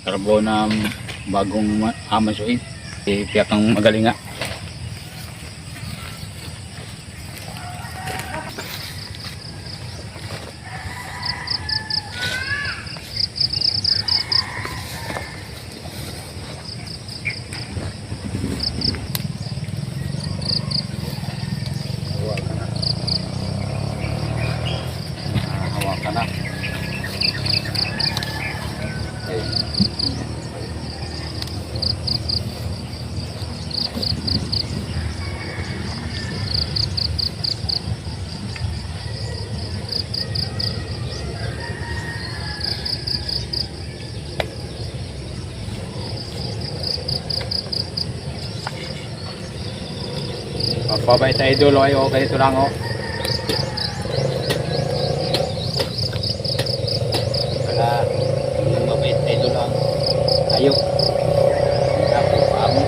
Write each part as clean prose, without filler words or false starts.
Karabo na bagong amasuin. Piyak ang magaling nga. Hawakan na. Mababait na idol, ayo ganito lang oh. Kaya mababait na idol lang. Ayo. Ako paamo.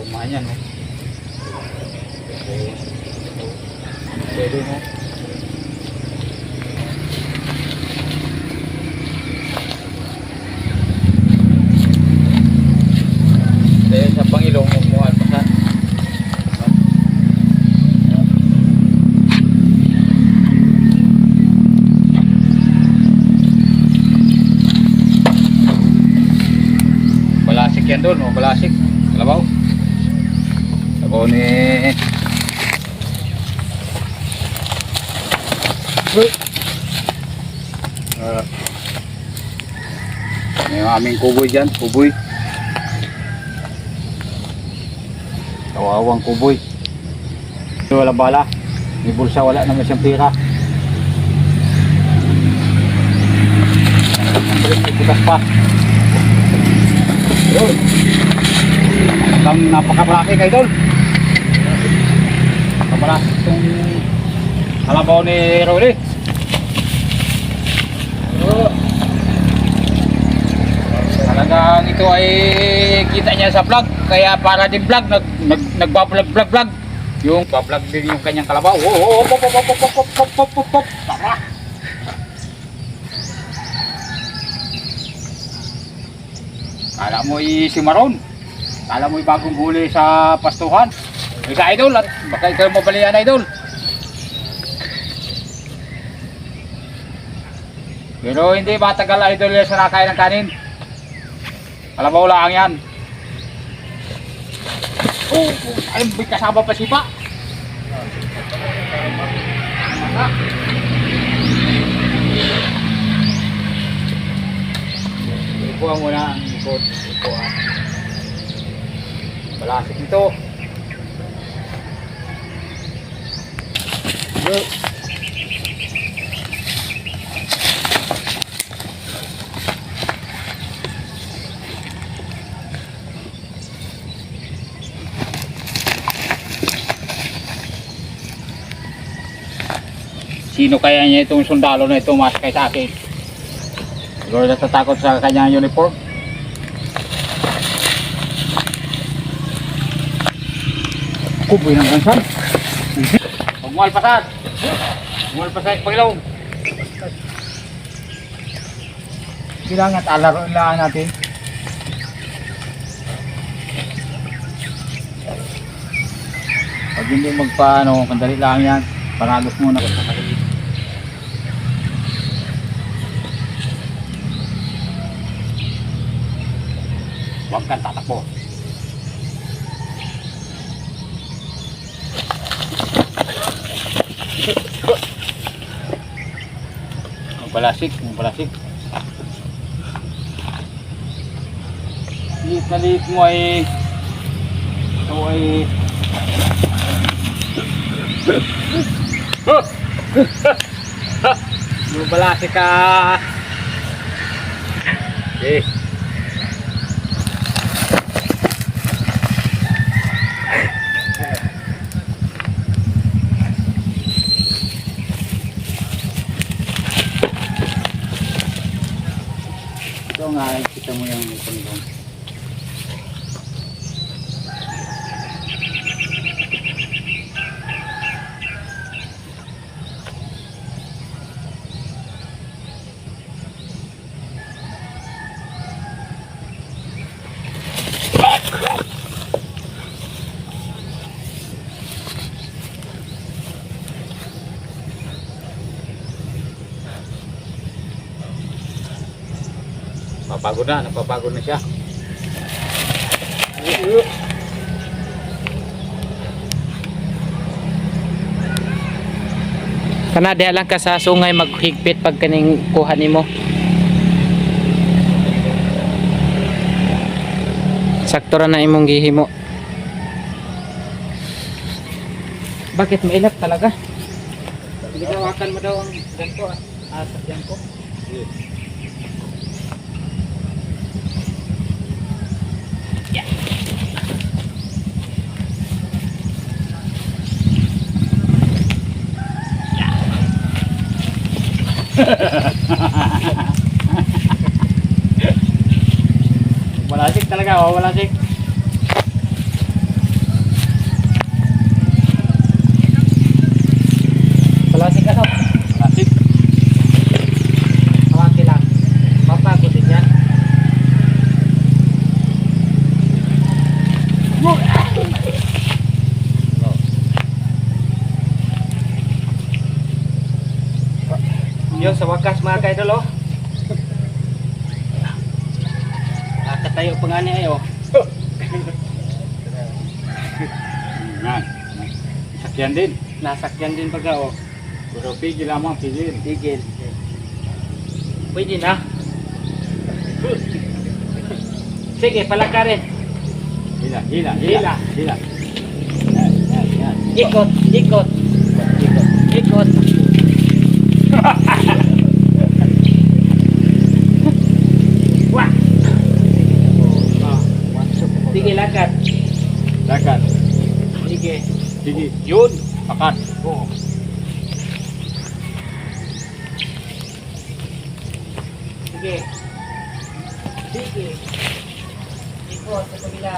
Lumayan oh. Pwede mo. Dahil sa Pangilong mo at pasan. Balasik yan doon, oh, balasik. Kalabaw. Ako ni yung aming kuboy dyan, kuboy. Kawawang kuboy. Wala bala. May bulsa, wala naman siyang pira. Bukas pa. Yun. Napakamalaki kayo doon. Napakamalaki itong kalabaw ni Rolly. Talagang ito ay kita niya sa vlog. Kaya para din vlog, nagbablog. Yung bablog din yung kanyang kalabaw. Tara! Kala mo si Maron. Kala mo bagong huli sa pastuhan. Isa idol at baka ikaw mabalian idol. Pero hindi matagal idol yan sa nakain ng kanin. Kalabaw lang yan. Ay, may kasama pa sipa. Ipuha muna ang ikot. Ipuha. Balasik nito. Sino kaya niya itong sundalo na ito mas kay sa akin? Siguro natatakot sa kanyang uniform. Kuboy ng gansan. Pagmual pasad. Pagmual pasad Pangilong. Kailangan alaro lang natin. Pag hindi magpaano, pandali lang yan. Paragos muna sa paligid. Huwag kang tatakbo. Balasik, balasik. Liit na liit mo ay ito ay balasik ka. Eh. Ito nga, kita mo yung kondom. Napapagod na siya. Kana diha lang ka sa sungay maghigpit pag kaning kuha nimo. Sakto ra na imong gihimo. Bakit mailap talaga? Ginawakan mo daw ang ganto sakyan ko. Balasik talaga, balasik. Balasik ano? Balasik. Hawaki lang. Mapagod din yan. Yun sa wakas mga kaidol, oh. Nakatayo pa nga niya, oh. Yan. Sakyan din. Nasakyan din baga, oh. Pero pigil lamang, pigil. Tigil. Pwede na. Sige, palakarin. Hila, hila, hila. Hila. Yan, yan, yan. Ikot, ikot. Ikot, ikot. Wah. Sige, lakad. Lakad. Sige. Sige. Yun. Pakat. Oo. Sige. Sige. Ikot sa kabila.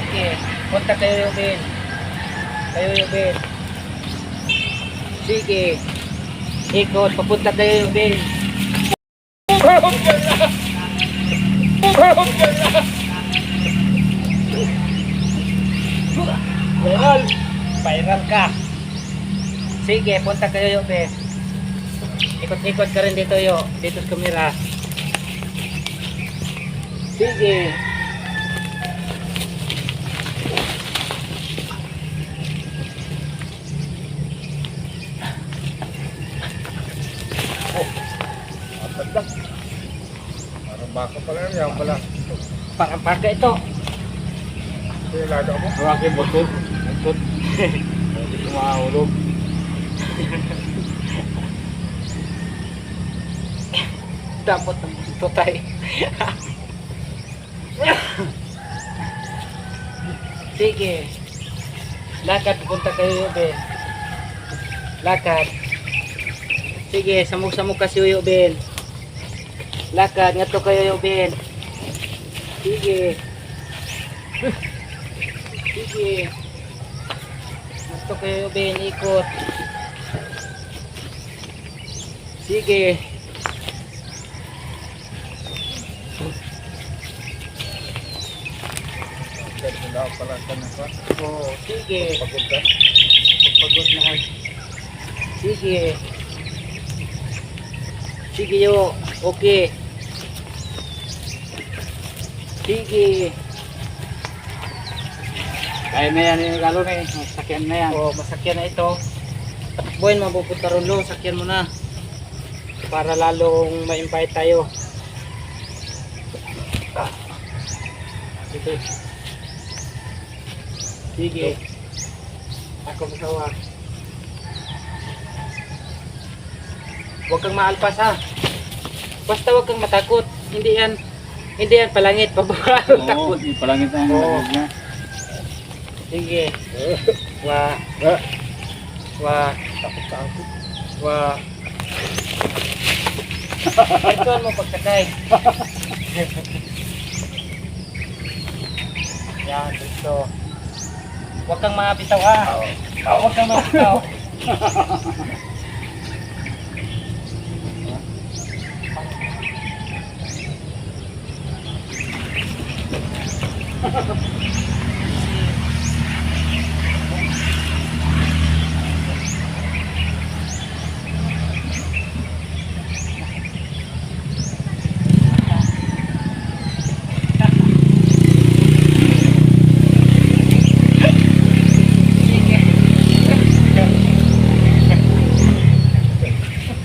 Sige. Punta kayo yung bin. Kayo yung bin. Sige. Ikot. Papunta kayo yung bin. Viral. Viral ka. Sige, punta kayo yung be. Ikot-ikot ka rin dito yo. Dito sa kamera. Sige. Parang baka pala yan pala. Paka ito. Lado mo? Hawakin butod. Butod. Hindi ko mahulog. Dapat ang tutay. Sige. Lakad, punta kayo Ben. Lakad. Sige, samok-samok kasi yo Ben. Lakad, ngato kayo Ben. Sige. Sige. Ngato kayo Ben, ikot. Sige. Pala ka na pa. Oh, sige. Pagod ka. Pagod na. Sige. Sige yo. Okay. Sige. Kaya na yan yung galo na eh. Sakyan na yan. O, masakyan na ito. Takbuhin, mapupunta ron lo. Sakyan mo na. Para lalong ma-invite tayo. Sige. Sige. Ako masawa. Huwag kang maalpas ha. Basta huwag kang matakot. Hindi yan palangit. Pababa. Oo, Takot. yung palangit ang Oo. niya. Sige. Wah. Wah. Takot ka ako. Wah. Ituan mo pagkatay. Yan, dito. Huwag kang mabitaw ha. Huwag kang mabitaw.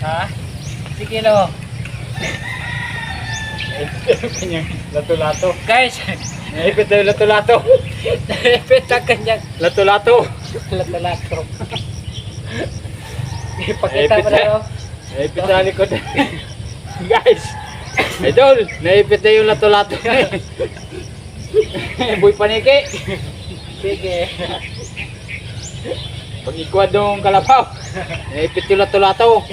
Ha? Sige lo. Kanyang lato-lato. Guys, Naipit na yung lato-lato. ipit ang kanyang Lato-lato. lato-lato. Ipakita mo Ipit na na. yo. Naipit na likod. Guys. Idol, naipit na yung lato-lato. Boy paniki. Sige. Pag ikwad ng kalabaw. Naipit yung lato-lato.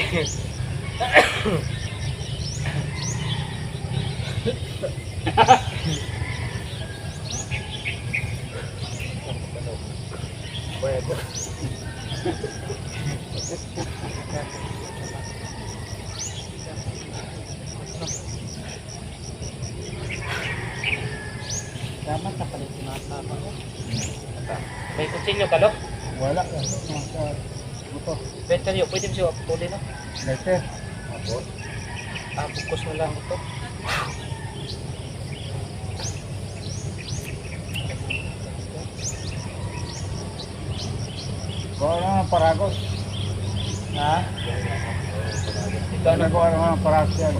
Dapat na pala sinasama ko. May kutsilyo ka, Lok? Wala. Better yun. Pwede mo siya puli na. Letter. Bukos mo lang ito. Gawa naman ng paragos. Ha? Ikaw nagawa naman ng paragos yan.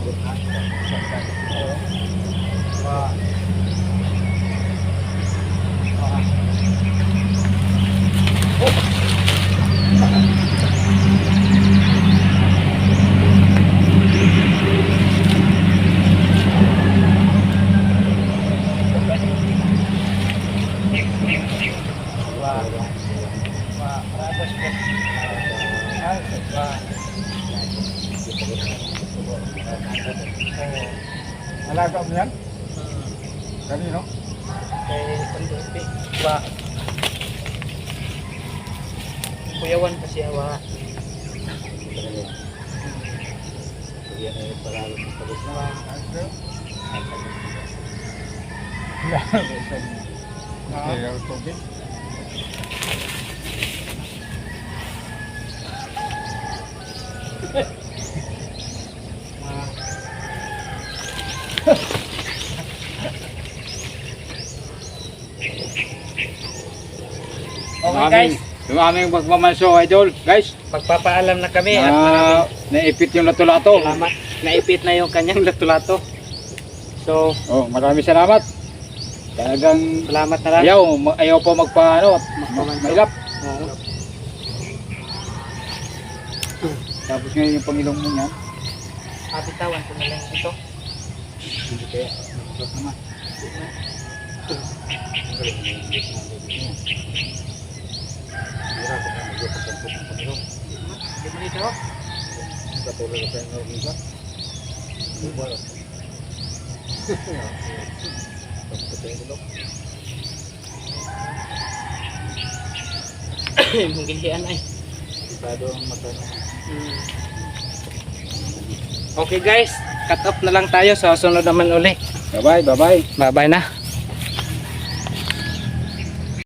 Alaga mo yan? Kanino? Kuyawan kasi awa. Tubig. Okay guys, Yung aming pagmamanso, idol. Guys, magpapaalam na kami at maraming naipit yung lato-lato. salamat. Naipit na yung kanyang lato-lato. So, Oh, maraming salamat. Talagang salamat na lang. ayaw pa magpaano, mailap. Oo. Tapos ngayon yung pangilong mo niyan. Bitawan ko na lang ito. Hindi kaya, masarap naman. Hindi mo dito. Katulad ka tayo ng isa. Mungkin siyan ay. Isado ang mata niya. Okay guys, cut off na lang tayo sa sunod naman uli. Bye-bye, bye-bye. Bye bye na.